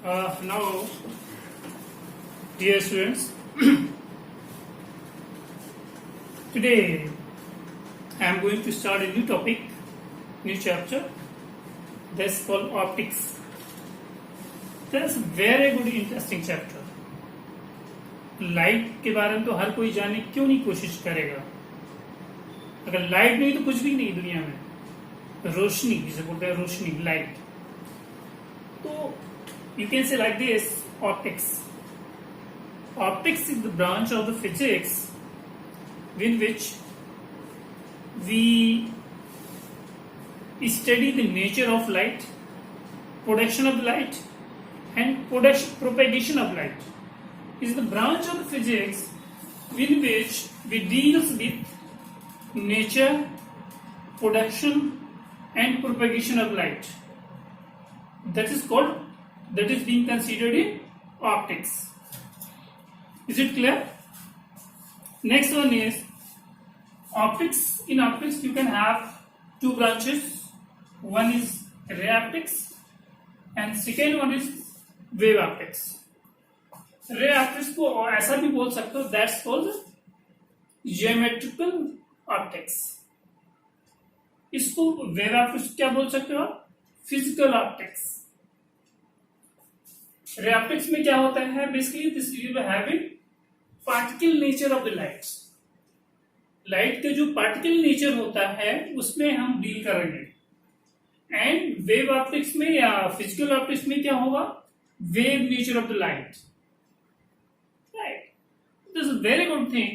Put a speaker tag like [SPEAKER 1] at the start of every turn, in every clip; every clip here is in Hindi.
[SPEAKER 1] Now, dear students, today I am going to start a new topic, new chapter. That's called optics. That's a very good, interesting chapter. Light के बारे में तो हर कोई जाने क्यों नहीं कोशिश करेगा. अगर लाइट नहीं तो कुछ भी नहीं दुनिया में. रोशनी जिसे बोलते हैं रोशनी, लाइट. तो you can say like this, optics. Optics is the branch of the physics in which we study the nature of light, production of light, and propagation of light. Is the branch of the physics in which we deals with nature, production, and propagation of light. That is being considered in optics. Is it clear? Next one is optics. In optics you can have two branches. One is ray optics and second one is wave optics. Ray optics को ऐसा भी बोल सकते हो, दैट्स कॉल्ड जियोमेट्रिकल ऑप्टिक्स. इसको वेव ऑप्टिक्स क्या बोल सकते हो, फिजिकल ऑप्टिक्स. रे ऑप्टिक्स में क्या होता है, basically this you having particle nature of the light. Light का जो पार्टिकल नेचर होता है उसमें हम डील करेंगे. एंड वेव ऑप्टिक्स में या फिजिकल ऑप्टिक्स में क्या होगा, wave nature of the light. This is very good thing.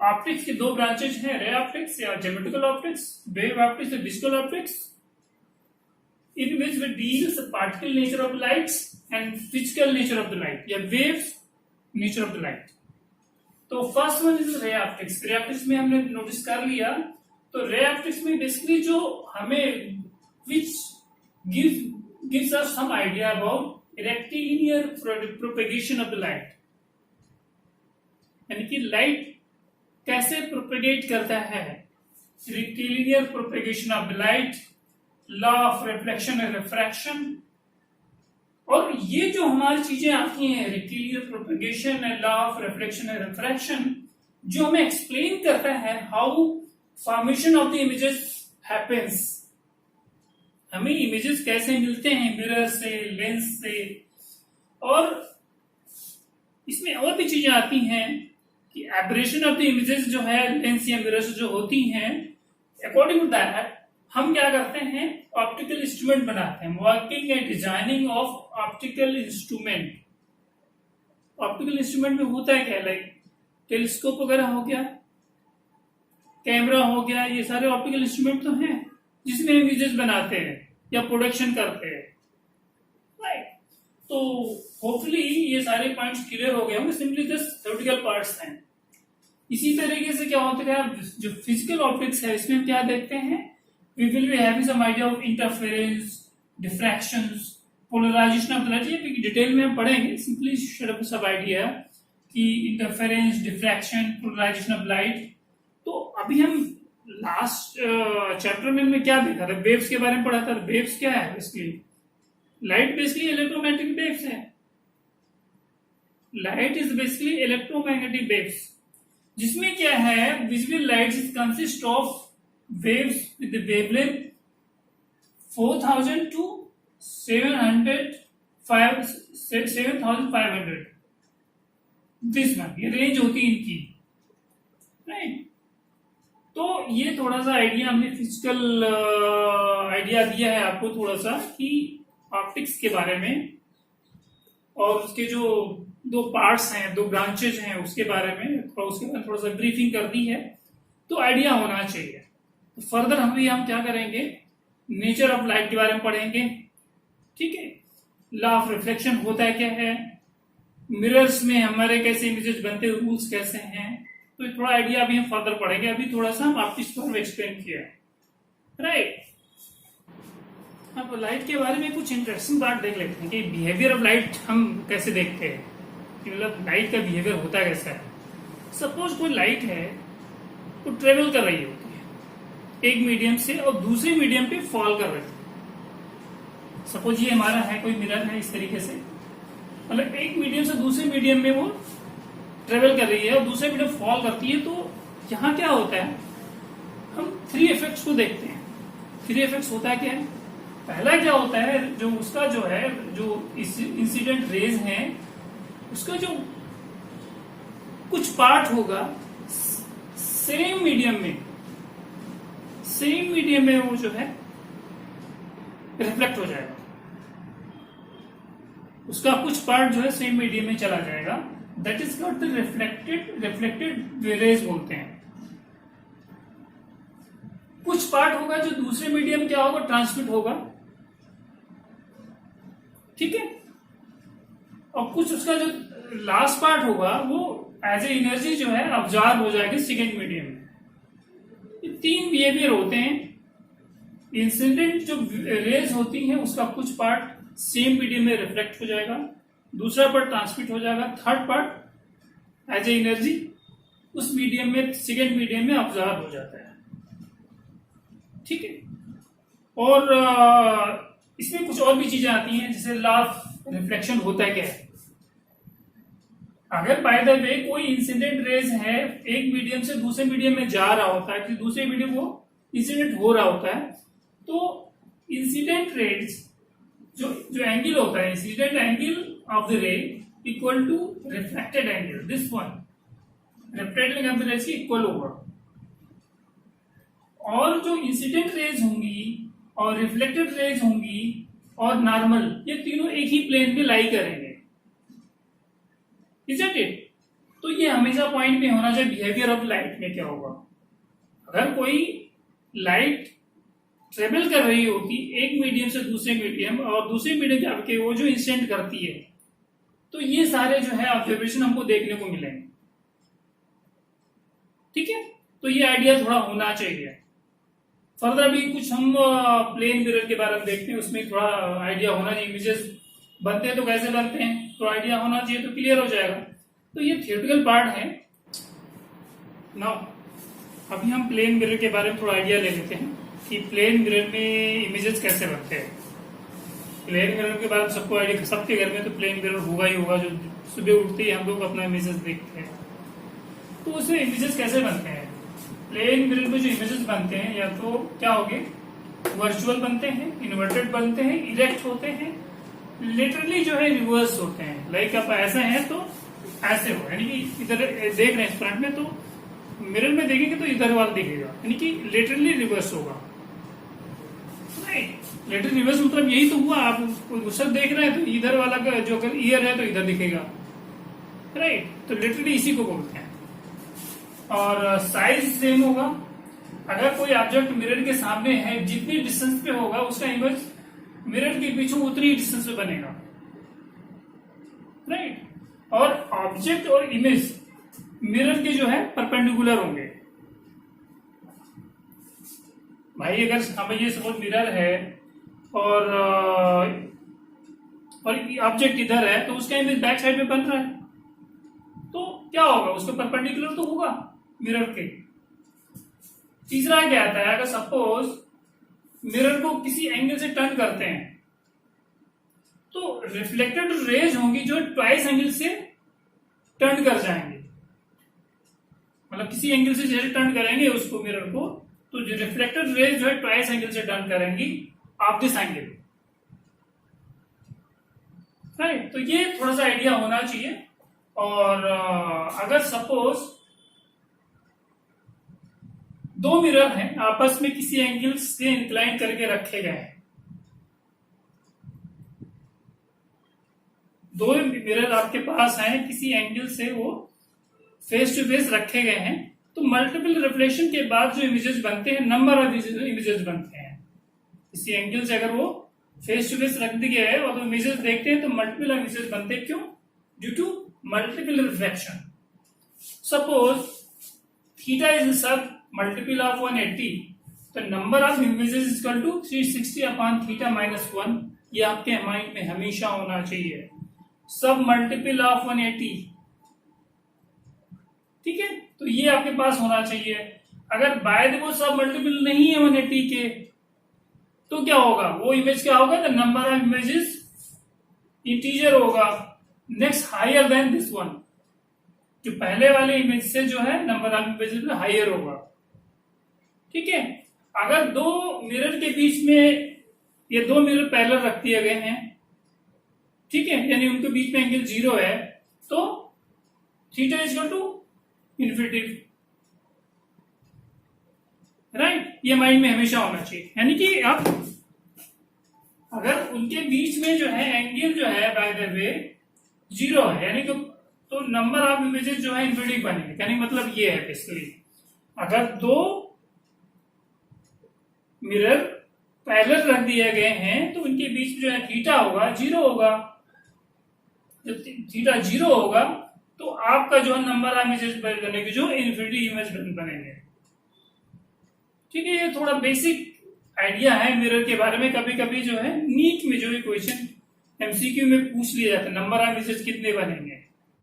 [SPEAKER 1] Optics के दो ब्रांचेज हैं, रे ऑप्टिक्स या ज्योमेट्रिकल ऑप्टिक्स, वेव ऑप्टिक्स या physical optics, in which we deals particle nature of lights and physical nature of the light या waves nature of the light. तो first one is ray optics. Ray optics में हमने नोटिस कर लिया. तो रे ऑप्टिक्स में बेसिकली जो हमें which gives us some idea about rectilinear propagation of the light, यानी कि लाइट कैसे प्रोपेगेट करता है. Rectilinear propagation of the light, law of reflection and refraction. और ये जो हमारी चीजें आती हैं, rectilinear propagation and law of reflection and refraction, जो हमें एक्सप्लेन करता है how formation of the images happens. हमें इमेजेस कैसे मिलते हैं मिरर से, लेंस से. और इसमें और भी चीजें आती हैं कि एब्रेशन ऑफ द इमेजेस जो है लेंस या मिरर से जो होती हैं, अकॉर्डिंग टू दैट हम क्या करते हैं, ऑप्टिकल इंस्ट्रूमेंट बनाते हैं. Working and designing of optical instrument. Optical instrument में होता है क्या, लाइक टेलीस्कोप वगैरह हो गया, कैमरा हो गया, ये सारे ऑप्टिकल इंस्ट्रूमेंट तो हैं जिसमें इमेजेस बनाते हैं या प्रोडक्शन करते हैं. राइट. तो होपफुली ये सारे पॉइंट्स क्लियर हो गए होंगे. सिंपली जस्ट थ्योरेटिकल पार्ट्स हैं. इसी तरीके से क्या होता है, जो फिजिकल ऑप्टिक्स है इसमें हम क्या देखते हैं, we will be having some idea of interference, diffractions, polarization of the light. ये डिटेल में हम पढ़ेंगे. सिंपली सब आइडिया कि interference, diffraction, polarization of light. तो अभी हम लास्ट चैप्टर में हमने क्या देखा था, वेव्स के बारे में पढ़ा था. वेव्स क्या है, basically light basically electromagnetic waves है. Light is basically electromagnetic waves, जिसमें क्या है, visible light is consist of waves with wavelength 4000 to 7500. This one, ये रेंज होती है इनकी. राइट. तो ये थोड़ा सा आइडिया हमने फिजिकल आइडिया दिया है आपको थोड़ा सा कि ऑप्टिक्स के बारे में, और उसके जो दो पार्ट्स हैं, दो ब्रांचेज हैं उसके बारे में, उसके बारे में थोड़ा सा ब्रीफिंग कर दी है. तो आइडिया होना चाहिए. तो फर्दर हम क्या करेंगे, नेचर ऑफ लाइट के बारे में पढ़ेंगे. ठीक है. लॉ ऑफ रिफ्लेक्शन होता है क्या है, मिरर्स में हमारे कैसे इमेजेस बनते हैं, रूल्स कैसे हैं. तो थोड़ा आइडिया अभी हम फर्दर पढ़ेंगे. अभी थोड़ा सा हम ऑप्टिक्स पर एक्सप्लेन किया. राइट. अब लाइट के बारे में कुछ इंटरेस्टिंग बात देख लेते हैं कि बिहेवियर ऑफ लाइट हम कैसे देखते हैं, कि मतलब लाइट का बिहेवियर होता कैसा है. सपोज कोई लाइट है तो ट्रेवल कर रही होती है एक मीडियम से और दूसरे मीडियम पे फॉल कर रही है. सपोज ये हमारा है कोई मिरर है इस तरीके से, मतलब एक मीडियम से दूसरे मीडियम में वो ट्रेवल कर रही है और दूसरे मीडियम फॉल करती है। तो यहाँ क्या होता है, हम थ्री इफेक्ट्स को देखते हैं। थ्री इफेक्ट्स होता है क्या है, पहला क्या होता है, जो उसका जो है जो इंसिडेंट रेज है उसका जो कुछ पार्ट होगा सेम मीडियम में वो जो है रिफ्लेक्ट हो जाएगा। उसका कुछ पार्ट जो है सेम मीडियम में चला जाएगा। That is called the reflected raise बोलते हैं। कुछ पार्ट होगा जो दूसरे मीडियम क्या होगा, ट्रांसमिट होगा, ठीक है। और कुछ उसका जो लास्ट पार्ट होगा वो एज ए एनर्जी जो है अब्जॉर्ब हो जाएगी सेकेंड मीडियम में। ये तीन बिहेवियर होते हैं। इंसिडेंट जो रेज होती हैं उसका कुछ पार्ट सेम मीडियम में रिफ्लेक्ट हो जाएगा, दूसरा पार्ट ट्रांसमिट हो जाएगा, third part as a energy उस मीडियम में सेकेंड मीडियम में अब्जॉर्ब हो जाता है, ठीक है। और इसमें कुछ और भी चीजें आती हैं, जैसे लॉ ऑफ रिफ्लेक्शन होता है क्या है। अगर बाय द वे कोई इंसिडेंट रेज है एक मीडियम से दूसरे मीडियम में जा रहा होता है, कि दूसरे मीडियम वो इंसिडेंट हो रहा होता है, तो इंसिडेंट रेज जो एंगल होता है, incident angle of the ray equal to reflected angle, this one reflected of the rays की इक्वल होगा। और जो इंसिडेंट रेज होंगी और रिफ्लेक्टेड रेज होंगी और नॉर्मल, ये तीनों एक ही प्लेन में लाई करेंगे, इजंट इट। तो ये हमेशा पॉइंट में होना चाहिए बिहेवियर ऑफ लाइट में क्या होगा। अगर कोई लाइट ट्रेवल कर रही होती एक मीडियम से दूसरे मीडियम और दूसरे मीडियम जाके वो जो इंसिडेंट करती है, तो ये सारे जो है ऑब्जर्वेशन हमको देखने को मिलेंगे, ठीक है। तो ये आइडिया थोड़ा होना चाहिए। फर्दर भी कुछ हम प्लेन मिरर के बारे में देखते हैं, उसमें थोड़ा आइडिया होना चाहिए। इमेजेस बनते हैं तो कैसे बनते हैं, तो आइडिया होना चाहिए, तो क्लियर हो जाएगा। तो ये थियोरेटिकल पार्ट है। नाउ अभी हम प्लेन मिरर के बारे में थोड़ा आइडिया ले लेते हैं कि प्लेन मिरर में इमेजेस कैसे बनते हैं। प्लेन मिरर के बाद सबको आइडिया, सबके घर में तो प्लेन मिरर होगा ही होगा, जो सुबह उठते ही हम लोग अपना इमेजेस देखते हैं। तो उसमें इमेजेस कैसे बनते हैं, प्लेन मिरर में जो इमेजेस बनते हैं या तो क्या होंगे, वर्चुअल बनते हैं, इन्वर्टेड बनते हैं, इरेक्ट होते हैं, लिटरली जो है रिवर्स होते हैं। लाइक आप ऐसे हैं तो ऐसे हो, यानी कि इधर देख रहे हैं फ्रंट में, तो मिरर में देखेंगे तो इधर वाला दिखेगा, यानी कि लिटरली रिवर्स होगा। लिटरली रिवर्स मतलब यही तो हुआ, आप दूसरा देख रहे हैं तो इधर वाला का जो अगर ईयर है तो इधर दिखेगा, राइट। तो लिटरली इसी को बोलते हैं। और साइज सेम होगा। अगर कोई ऑब्जेक्ट मिरर के सामने है, जितनी डिस्टेंस पे होगा उसका इमेज मिरर के पीछे उतनी डिस्टेंस पे बनेगा, राइट। और ऑब्जेक्ट और इमेज मिरर के जो है परपेंडिकुलर होंगे। भाई अगर ये सपोज मिरर है और ऑब्जेक्ट इधर है, तो उसका इमेज बैक साइड में बन रहा है, तो क्या होगा, उसको परपेंडिकुलर तो होगा मिरर के। तीसरा क्या आता है, अगर सपोज मिरर को किसी एंगल से टर्न करते हैं, तो रिफ्लेक्टेड रेज होंगी जो ट्वाइस एंगल से टर्न कर जाएंगे। मतलब किसी एंगल से जैसे टर्न करेंगे उसको मिरर को, तो जो रिफ्लेक्टेड रेज जो है ट्वाइस एंगल से टर्न करेंगी ऑफ दिस एंगल, राइट। तो ये थोड़ा सा आइडिया होना चाहिए। और अगर सपोज दो मिरर हैं, आपस में किसी एंगल से इंक्लाइन करके रखे गए हैं, दो मिरर आपके पास हैं, किसी एंगल से वो फेस टू फेस रखे गए हैं, तो मल्टीपल रिफ्लेक्शन के बाद जो इमेजेस बनते हैं, नंबर ऑफ इमेजेस बनते हैं। किसी एंगल से अगर वो फेस टू फेस रख दिए है और इमेजेस देखते हैं तो मल्टीपल इमेजेस बनते हैं। क्यों? Due to multiple reflection. Suppose theta is submultiple of 180, तो number of images is equal to 360 upon theta minus 1। ये आपके माइंड में हमेशा होना चाहिए, सब मल्टीपल ऑफ 180, ठीक है। तो ये आपके पास होना चाहिए। अगर बाय द वो सब मल्टीपल नहीं है 180 के, तो क्या होगा, वो इमेज क्या होगा, the number of images integer होगा, next higher than this one, जो पहले वाले इमेज से जो है नंबर ऑफ इमेजेस हायर होगा। ठीक है, अगर दो मिरर के बीच में ये दो मिरर पैरेलल रख दिए गए हैं, ठीक है, यानी उनके बीच में एंगल 0 है, तो theta is equal to infinity, right. ये माइंड में हमेशा होना चाहिए, यानी कि आप अगर उनके बीच में जो है एंगल जो है बाय द वे 0 है, यानी कि तो नंबर ऑफ इमेजेस जो है इन्फिनिटी बनेंगे, यानी मतलब ये है बेसिकली अगर दो मिरर पैरेलल रख दिए गए हैं तो उनके बीच में जो है थीटा होगा 0 होगा। जब थीटा 0 होगा तो आपका जो है नंबर ऑफ इमेजेस बनेंगे जो इन्फिनिटी इमेज बनेंगे। ठीक है, ये थोड़ा बेसिक आइडिया है मिरर के बारे में। कभी कभी जो है नीट में जो है क्वेश्चन एमसीक्यू में पूछ लिया जाता है नंबर ऑफ इमेजेस कितने बनेंगे।